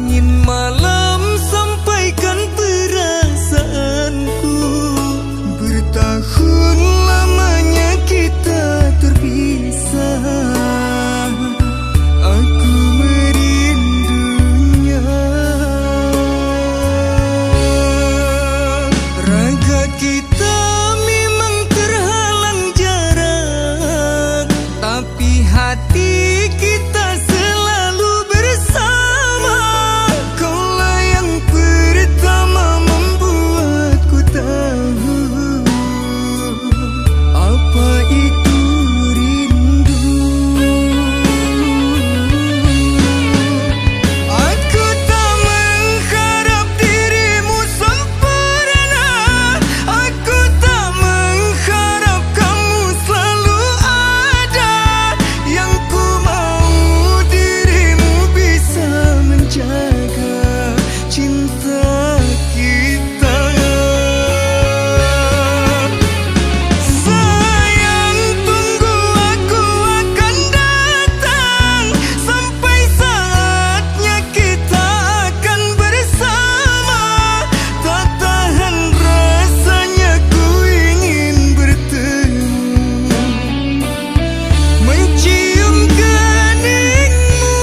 Angin malam sampaikan perasaanku. Bertahun lamanya kita terpisah, aku merindunya. Raga kita memang terhalang jarak, tapi hati kita selalu bersama. Kaulah yang pertama membuatku tahu apa itu rindu. Aku tak mengharap dirimu sempurna, aku tak mengharap kamu selalu ada. Yang ku mau dirimu bisa menjaga cinta kita. Sayang, tunggu, aku akan datang. Sampai saatnya kita akan bersama. Tak tahan rasanya ku ingin bertemu, mencium keningmu.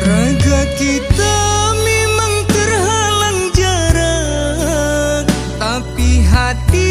Raga kita memang terhalang jarak, tapi hati